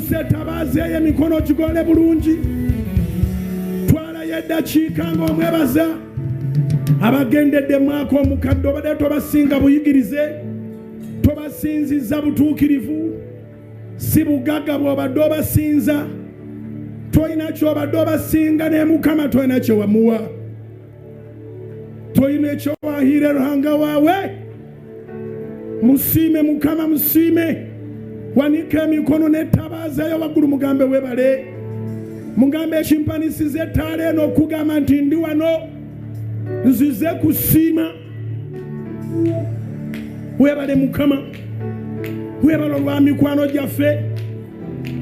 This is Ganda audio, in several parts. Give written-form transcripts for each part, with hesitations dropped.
Tuuse tabaze emikono gigole bulungi. Twalayo eddakiika ng'omwebaza abagendedde mwaka omukadde obadde tobasinga buyigirize, tobasinziza butuukirivu, si bugagga bw'obadde obasinza, toyina ky'obadde obasinga ne Mukama toyina kye wamuwa, toyina ekyowahiira Ruhanga waawe. Musiime Mukama, musiime. Wanika emikono n'ettabaazayo waggulu mugambe weebale. Mugambe ekimpanisiza ettaala eno okugamba nti ndi wano nzize kusiima. Weebale Mukama, weebale olwa mikwano gyaffe,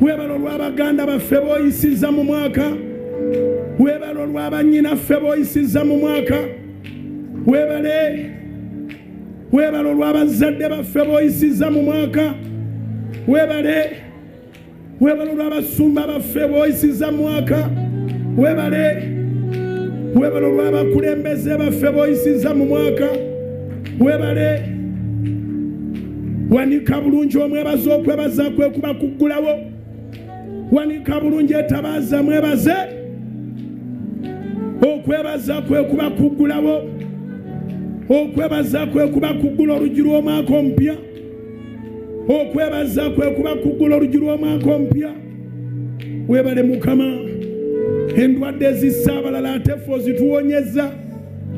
weebale olwa baganda baffe b'oyisiza mu mwaka, weebale olwa bannyinaffe b'oyisiza mu mwaka, weebale olwa bazadde baffe b'oyisiza mu mwaka, weebale olwa basumba baffe b'oyisiza mu mwaka, weebale olwa bakulembeze baffe b'oyisiza mu mwaka, weebale. Wanika bulungi omwebaza, okwebaza kwe kuba kuggulawo. Wanika bulungi etabaaza mwebaze, okwebaza kwe kuba kuggulawo. Okwebaza kwe kuba kuggula oluggi lw'omwaka omupya. Okwebaza kwe kuba kuggula oluggi lw'omwaka omupya. Weebale Mukama, endwadde ezissa abalala ate ffe ozituwonyezza.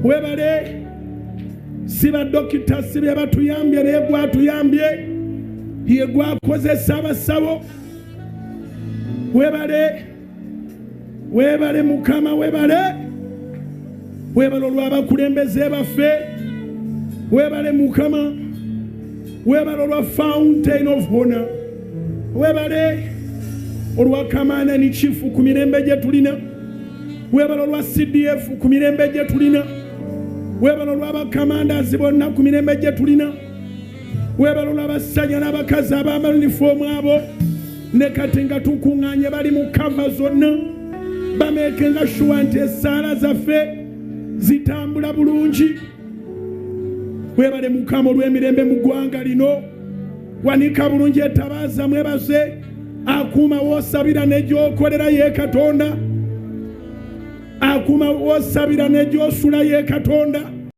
Weebale. Si badokita si bye batuyambye naye gwatuyambye, ye gwakozesa abasawo. Weebale Mukama, weebale olw'abakulembeze baffe, weebale Mukama, weebale olwa Fountain of Honor, weebale olwa Kamana ni Chief ku mirembe gye tulina, weebale olwa CDF ku mirembe gye tulina, weebale olw'abakamandazi bonna ku mirembe gye tulina, weebale olw'abasajja n'abakazi abambala yunifoomu abo, ne kati nga tukuŋŋaanye bali mu kava zonna, bameekenga shuwa nti essaala zaffe zitambula bulungi. Weebale Mukama olw'emirembe mu ggwanga lino. Wanika bulungi etabaaza mwebaze, akuuma w'osabira ne gy'okolera ye Katonda, akuuma w'osabira ne gy'osula ye Katonda.